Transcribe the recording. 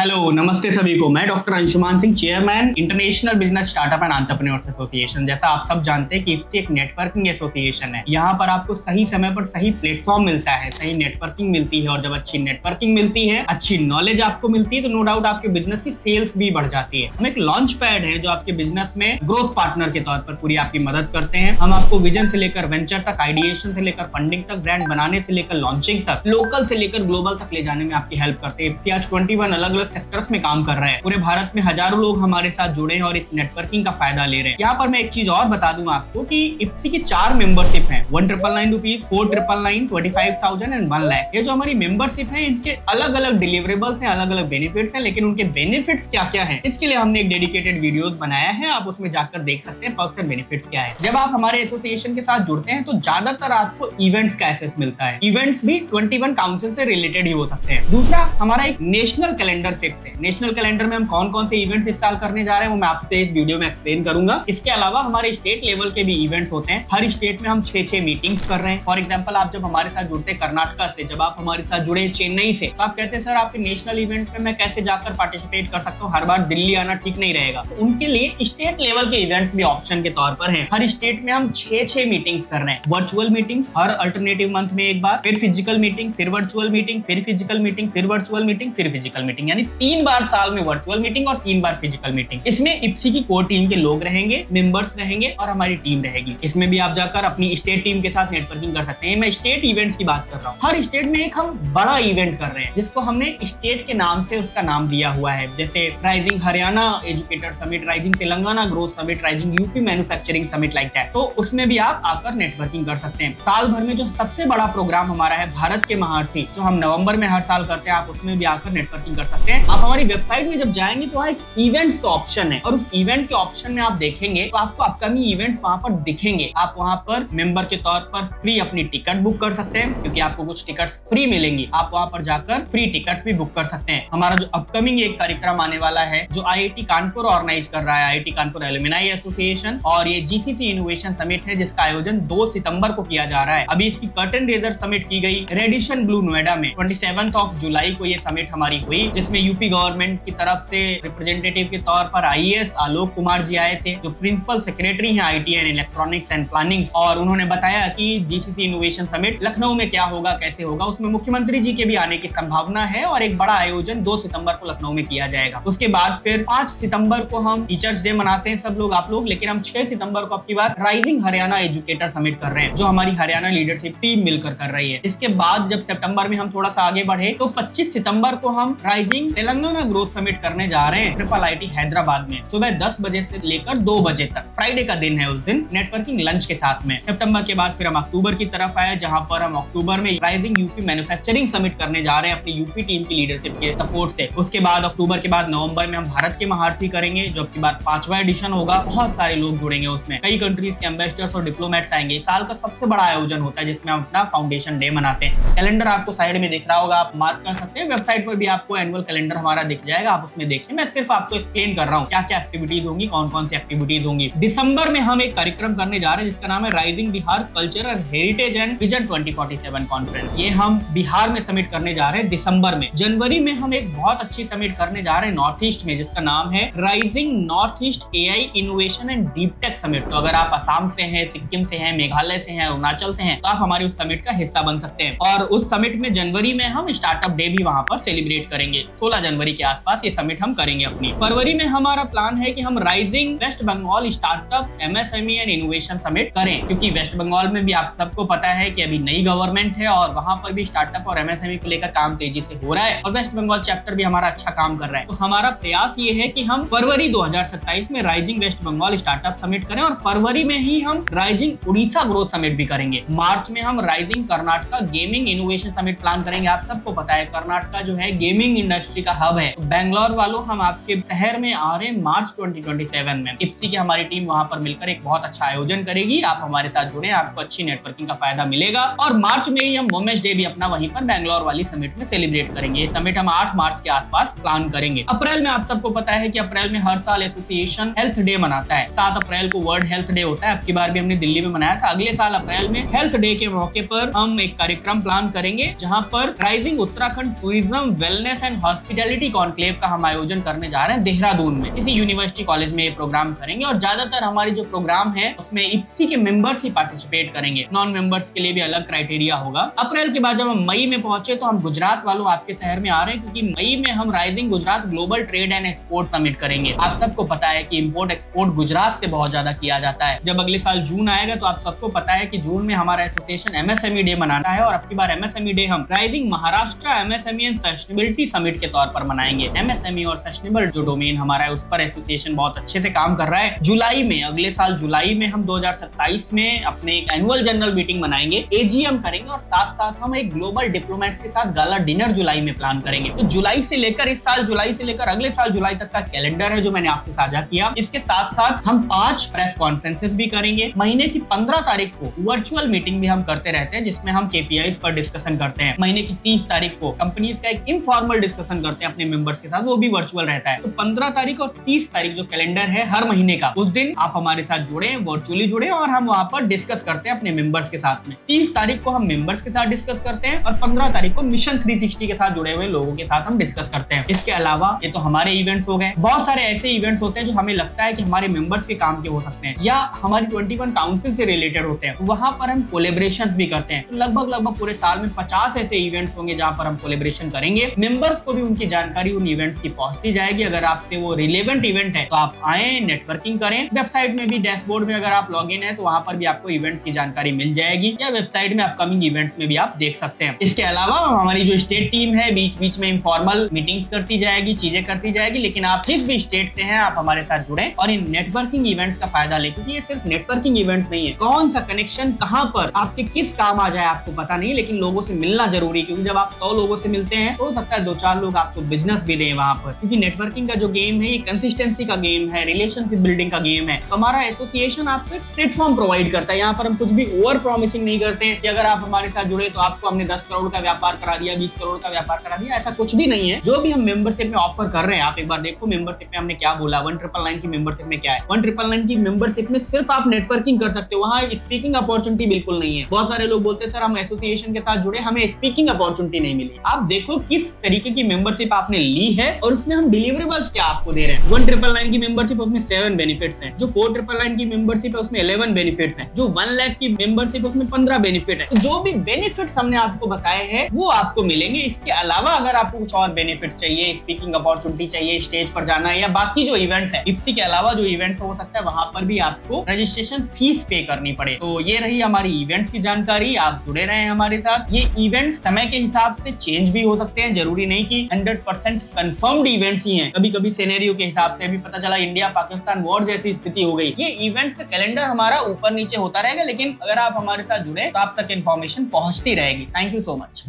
Hello, नमस्ते सभी को। मैं doctor Anshuman Singh, chairman international business startup and entrepreneurs association. जैसा आप सब जानते हैं कि इप्सी एक नेटवर्किंग एसोसिएशन है। यहाँ पर आपको सही समय पर सही प्लेटफॉर्म मिलता है, सही नेटवर्किंग मिलती है, और जब अच्छी नेटवर्किंग मिलती है, अच्छी नॉलेज आपको मिलती है, तो नो डाउट आपके बिजनेस की सेल्स भी बढ़ जाती है। हम एक लॉन्च पैड है जो आपके बिजनेस में ग्रोथ पार्टनर के तौर पर पूरी आपकी मदद करते हैं। हम आपको विजन से लेकर वेंचर तक, आइडिएशन से लेकर फंडिंग तक, ब्रांड बनाने से लेकर लॉन्चिंग तक, लोकल से लेकर ग्लोबल तक ले जाने में आपकी हेल्प करते हैं। इप्सी आज 21 अलग अलग सेक्टर्स में काम कर रहा है। पूरे भारत में हजारों लोग हमारे साथ जुड़े हैं और इस नेटवर्किंग का फायदा ले रहे हैं। यहाँ पर मैं एक चीज और बता दूं आपको कि इप्सी की 4 मेंबरशिप है, 1999 रुपीज, 4999, 25,000 एंड 1 लाख। ये जो हमारी मेंबरशिप है, इनके अलग अलग डिलीवरेबल्स हैं, अलग अलग बेनिफिट्स हैं, लेकिन उनके बेनिफिट्स क्या क्या है, इसके लिए हमने एक डेडिकेटेड वीडियोस बनाया है। आप उसमें जाकर देख सकते हैं पर्क्स एंड बेनिफिट्स क्या है। जब आप हमारे एसोसिएशन के साथ जुड़ते हैं तो ज्यादातर आपको इवेंट्स का एक्सेस मिलता है। इवेंट्स भी 21 काउंसिल से रिलेटेड ही हो सकते हैं। दूसरा, हमारा एक नेशनल कैलेंडर फिक्स है। नेशनल कैलेंडर में हम कौन कौन से इवेंट्स इस साल करने जा रहे हैं वो मैं आपसे इस वीडियो में एक्सप्लेन करूंगा। इसके अलावा हमारे स्टेट लेवल के भी इवेंट्स होते हैं। हर स्टेट में हम 6 मीटिंग्स कर रहे हैं। फॉर एग्जांपल, आप जब हमारे साथ जुड़ते हैं कर्नाटका से, जब आप हमारे साथ जुड़े चेन्नई से, तो आप कहते हैं सर आपके नेशनल इवेंट में मैं कैसे जाकर पार्टिसिपेट कर सकता हूँ, हर बार दिल्ली आना ठीक नहीं रहेगा। तो उनके लिए स्टेट लेवल के इवेंट्स भी ऑप्शन के तौर पर हैं। हर स्टेट में हम 6 मीटिंग्स कर रहे हैं। वर्चुअल मीटिंग्स हर अल्टरनेटिव मंथ में एक बार, फिर फिजिकल मीटिंग, फिर वर्चुअल मीटिंग, फिर फिजिकल मीटिंग, फिर वर्चुअल मीटिंग, फिर फिजिकल मीटिंग, यानी 3 बार साल में वर्चुअल मीटिंग और 3 बार फिजिकल मीटिंग। इसमें इप्सी की कोर टीम के लोग रहेंगे, मेंबर्स रहेंगे और हमारी टीम रहेगी। इसमें भी आप जाकर अपनी स्टेट टीम के साथ नेटवर्किंग कर सकते हैं। मैं स्टेट इवेंट्स की बात कर रहा हूँ। हर स्टेट में एक हम बड़ा इवेंट कर रहे हैं जिसको हमने स्टेट के नाम से उसका नाम दिया हुआ है। जैसे rising Haryana educator summit, rising Telangana growth summit, rising UP manufacturing summit like that. तो उसमें भी आप आकर नेटवर्किंग कर सकते हैं। साल भर में जो सबसे बड़ा प्रोग्राम हमारा है भारत के महारथी, जो हम नवंबर में हर साल करते हैं, आप उसमें भी आकर नेटवर्किंग कर सकते हैं। आप हमारी वेबसाइट में जब जाएंगे तो वहाँ एक इवेंट्स का ऑप्शन है, और उस इवेंट के ऑप्शन में आप देखेंगे तो आपको अपकमिंग इवेंट्स वहां पर दिखेंगे। आप वहां पर मेंबर के तौर पर फ्री अपनी टिकट बुक कर सकते हैं, क्योंकि आपको कुछ टिकट्स फ्री मिलेंगी। आप वहां पर जाकर फ्री टिकट्स भी बुक कर सकते हैं। हमारा जो अपकमिंग एक कार्यक्रम आने वाला है, जो आईआईटी कानपुर ऑर्गेनाइज कर रहा है, आईआईटी कानपुर एलुमनाई एसोसिएशन, और ये जीसीसी इनोवेशन समिट है, जिसका आयोजन 2 सितंबर को किया जा रहा है। अभी इसकी कर्टन रेजर समिट की गई रेडिशन ब्लू नोएडा में। 27 जुलाई को ये समिट हमारी हुई, जिसमें यूपी गवर्नमेंट की तरफ से रिप्रेजेंटेटिव के तौर पर आईएएस आलोक कुमार जी आए थे, जो प्रिंसिपल सेक्रेटरी हैं IT and electronics and planning, और उन्होंने बताया कि जीसीसी इनोवेशन समिट लखनऊ में क्या होगा, कैसे होगा। उसमें मुख्यमंत्री जी के भी आने की संभावना है, और एक बड़ा आयोजन 2 सितंबर को लखनऊ में किया जाएगा। उसके बाद फिर 5 सितंबर को हम टीचर्स डे मनाते हैं सब लोग, आप लोग, लेकिन हम 6 सितंबर को आपकी बार राइजिंग हरियाणा एजुकेटर समिट कर रहे हैं, जो हमारी हरियाणा लीडरशिप टीम मिलकर कर रही है। इसके बाद जब सितंबर में हम थोड़ा सा आगे बढ़े तो 25 सितंबर को हम राइजिंग तेलंगाना ग्रोथ समिट करने जा रहे हैं ट्रिपल आईटी हैदराबाद में, सुबह 10 बजे से लेकर 2 बजे तक। फ्राइडे का दिन है उस दिन, नेटवर्किंग लंच के साथ में। सितंबर के बाद फिर हम अक्टूबर की तरफ आए, जहां पर हम अक्टूबर में राइजिंग यूपी मैन्युफैक्चरिंग समिट करने जा रहे हैं अपनी यूपी टीम की लीडरशिप के सपोर्ट से। उसके बाद अक्टूबर के बाद नवंबर में हम भारत के महारथी करेंगे, जो अब की बार 5वां एडिशन होगा। बहुत सारे लोग जुड़ेंगे उसमें, कई कंट्रीज के एम्बेसडर्स और डिप्लोमेट्स आएंगे। साल का सबसे बड़ा आयोजन होता है जिसमें हम अपना फाउंडेशन डे मनाते हैं। कैलेंडर आपको साइड में दिख रहा होगा, आप मार्क कर सकते हैं। वेबसाइट पर भी आपको एनुअल कैलेंडर हमारा दिख जाएगा, आप उसमें देखिए। मैं सिर्फ आपको एक्सप्लेन कर रहा हूँ क्या क्या एक्टिविटीज होंगी, कौन कौन सी एक्टिविटीज होंगी। दिसंबर में हम एक कार्यक्रम करने जा रहे हैं जिसका नाम है rising Bihar culture and heritage and vision 2047 conference. ये हम बिहार में समिट करने जा रहे हैं दिसंबर में। जनवरी में हम एक बहुत अच्छी समिट करने जा रहे हैं नॉर्थ ईस्ट में, जिसका नाम है rising north east AI innovation and deep tech summit. तो अगर आप असम से हैं, सिक्किम से हैं, मेघालय से हैं, अरुणाचल से हैं, तो आप हमारी उस समिट का हिस्सा बन सकते हैं। और उस समिट में जनवरी में हम स्टार्टअप डे भी वहां पर सेलिब्रेट करेंगे। 16 जनवरी के आसपास ये समिट हम करेंगे अपनी। फरवरी में हमारा प्लान है कि हम rising West Bengal startup MSME and innovation summit करें, क्योंकि वेस्ट बंगाल में भी आप सबको पता है कि अभी नई गवर्नमेंट है और वहां पर भी स्टार्टअप और एमएसएमई को लेकर काम तेजी से हो रहा है, और वेस्ट बंगाल चैप्टर भी हमारा अच्छा काम कर रहा है। तो हमारा प्रयास ये है कि हम फरवरी 2027 में rising West Bengal startup summit करें, और फरवरी में ही हम राइजिंग उड़ीसा ग्रोथ समिट भी करेंगे। मार्च में हम rising Karnataka gaming innovation summit plan करेंगे। आप सबको पता है कर्नाटका जो है गेमिंग इंडस्ट्री का हब है। तो बैंगलोर वालों, हम आपके शहर में आ रहे हैं मार्च 2027 में। इप्सी की हमारी टीम वहां पर मिलकर एक बहुत अच्छा आयोजन करेगी। आप हमारे साथ जुड़े, आपको अच्छी नेटवर्किंग का फायदा मिलेगा। और मार्च में ही हम वुमेन्स डे भी अपना वहीं पर बैंगलोर वाली समिट में सेलिब्रेट करेंगे। ये समिट हम 8 मार्च के आसपास प्लान करेंगे। अप्रैल में आप सबको पता है कि अप्रैल में हर साल एसोसिएशन हेल्थ डे मनाता है। 7 अप्रैल को वर्ल्ड हेल्थ डे होता है। अब की बार भी हमने दिल्ली में मनाया था। अगले साल अप्रैल में हेल्थ डे के मौके पर हम एक कार्यक्रम प्लान करेंगे, जहां पर rising Uttarakhand tourism wellness and hospitality conclave का हम आयोजन करने जा रहे हैं देहरादून में, किसी यूनिवर्सिटी कॉलेज में ये प्रोग्राम करेंगे और ज्यादातर हमारी जो प्रोग्राम है उसमें IPSI के मेंबर्स ही पार्टिसिपेट करेंगे, नॉन मेंबर्स के लिए भी अलग क्राइटेरिया होगा। अप्रैल के बाद जब हम मई में पहुंचे तो हम गुजरात वालों आपके शहर में आ रहे हैं, क्योंकि मई में हम rising Gujarat global trade and export summit करेंगे। आप सबको पता है कि इंपोर्ट एक्सपोर्ट गुजरात से बहुत ज्यादा किया जाता है। जब अगले साल जून आएगा तो आप सबको पता है कि जून में हमारा एसोसिएशन MSME डे मनाना है और अब की बार MSME डे हम rising Maharashtra MSME and sustainability summit के तौर पर मनाएंगे। MSME और सस्टेनेबल जो डोमेन हमारा है उस पर एसोसिएशन बहुत अच्छे से काम कर रहा है। जुलाई में, अगले साल जुलाई में हम 2027 में अपने एक एनुअल जनरल मीटिंग मनाएंगे, AGM करेंगे और साथ साथ हम एक ग्लोबल डिप्लोमेट्स के साथ गाला डिनर जुलाई में प्लान करेंगे। तो जुलाई से लेकर इस साल जुलाई से लेकर अगले साल जुलाई तक का कैलेंडर है जो मैंने आपसे साझा किया। इसके साथ साथ हम 5 प्रेस कॉन्फ्रेंसेस भी करेंगे। महीने की 15 तारीख को वर्चुअल मीटिंग भी हम करते रहते हैं जिसमें हम KPIs पर डिस्कशन करते हैं। महीने की 30 तारीख को कंपनीज का एक इनफॉर्मल डिस्कशन करते हैं अपने मेंबर्स के साथ, वो भी वर्चुअल रहता है। तो 15 तारीख और 30 तारीख जो कैलेंडर है हर महीने का, उस दिन आप हमारे साथ जुड़े, वर्चुअली जुड़े और हम वहां पर डिस्कस करते हैं अपने मेंबर्स के साथ में। 30 तारीख को हम मेंबर्स के साथ डिस्कस करते हैं और 15 तारीख को मिशन 360 के साथ जुड़े हुए लोगों के साथ हम डिस्कस करते हैं। इसके अलावा ये तो हमारे इवेंट्स हो गए, बहुत सारे ऐसे इवेंट्स होते हैं जो हमें लगता है कि हमारे मेंबर्स के काम के हो सकते हैं या हमारी 21 काउंसिल से रिलेटेड होते हैं, वहां पर हम कोलेब्रेशंस भी करते हैं। तो लगभग पूरे साल में 50 ऐसे इवेंट्स होंगे जहां पर हम कोलेब्रेशन करेंगे। मेंबर्स को भी उनकी जानकारी उन इवेंट्स की पहुंचती जाएगी। अगर आपसे वो रिलेवेंट इवेंट है तो आप आए, नेटवर्किंग करें। वेबसाइट में भी डैशबोर्ड में अगर आप लॉग इन है तो वहां पर भी आपको इवेंट्स की जानकारी मिल जाएगी या वेबसाइट में अपकमिंग इवेंट्स में भी आप देख सकते हैं। इसके अलावा हमारी जो स्टेट टीम है बीच बीच में इनफॉर्मल मीटिंग्स करती जाएगी, चीजें करती जाएगी। लेकिन आप जिस भी स्टेट से हैं आप हमारे साथ जुड़े और इन नेटवर्किंग इवेंट्स का फायदा लें, क्योंकि ये सिर्फ नेटवर्किंग इवेंट नहीं है। कौन सा कनेक्शन कहां पर आपके किस काम आ जाए आपको पता नहीं, लेकिन लोगों से मिलना जरूरी, क्योंकि जब आप 100 लोगों से मिलते हैं तो हो सकता है 2-4 लोग आपको बिजनेस भी दें वहां पर। क्योंकि नेटवर्किंग का जो गेम है ये कंसिस्टेंसी का गेम है, रिलेशनशिप बिल्डिंग का गेम है। तो हमारा एसोसिएशन आपको एक प्लेटफॉर्म प्रोवाइड करता है। यहाँ पर हम कुछ भी ओवर प्रॉमिसिंग नहीं करते हैं कि अगर आप हमारे साथ जुड़े तो आपको हमने 10 करोड़ का व्यापार करा दिया, 20 करोड़ का व्यापार करा दिया, ऐसा कुछ भी नहीं है। जो भी हम मेंबरशिप में ऑफर कर रहे हैं, आप एक बार देखो मेंबरशिप में हमने क्या बोला। 1999 की मेंबरशिप में क्या है, 1999 की मेंबरशिप में सिर्फ आप नेटवर्किंग कर सकते हो, वहाँ स्पीकिंग अपॉर्चुनिटी बिल्कुल नहीं है। बहुत सारे लोग बोलते हैं सर हम एसोसिएशन के साथ जुड़े, हमें स्पीकिंग अपॉर्चुनिटी नहीं मिली। आप देखो किस तरीके की मेंबरशिप आपने ली है और उसमें हम डिलीवरेबल्स क्या आपको दे रहे हैं। 1999 की मेंबरशिप उसमें 7 बेनिफिट्स हैं, जो 4999 की मेंबरशिप है उसमें 11 बेनिफिट्स हैं, जो 1 लाख की मेंबरशिप है उसमें 15 बेनिफिट है। तो जो भी बेनिफिट्स हमने आपको बताए हैं वो आपको मिलेंगे। इसके अलावा अगर आपको कुछ और बेनिफिट चाहिए, स्पीकिंग अपॉर्चुनिटी चाहिए, स्टेज पर जाना है या बाकी जो इवेंट्स है, IPSI के अलावा जो इवेंट्स हो सकता है वहां पर भी आपको रजिस्ट्रेशन फीस पे करनी पड़े। तो ये रही हमारी इवेंट्स की जानकारी। आप जुड़े रहे हमारे साथ। ये इवेंट्स समय के हिसाब से चेंज भी हो सकते हैं, जरूरी नहीं कि 100% कंफर्म्ड इवेंट्स ही हैं। कभी कभी सिनेरियो के हिसाब से, अभी पता चला इंडिया पाकिस्तान वॉर जैसी स्थिति हो गई। ये इवेंट्स का कैलेंडर हमारा ऊपर नीचे होता रहेगा, लेकिन अगर आप हमारे साथ जुड़े तो आप तक इन्फॉर्मेशन पहुंचती रहेगी। Thank you so much.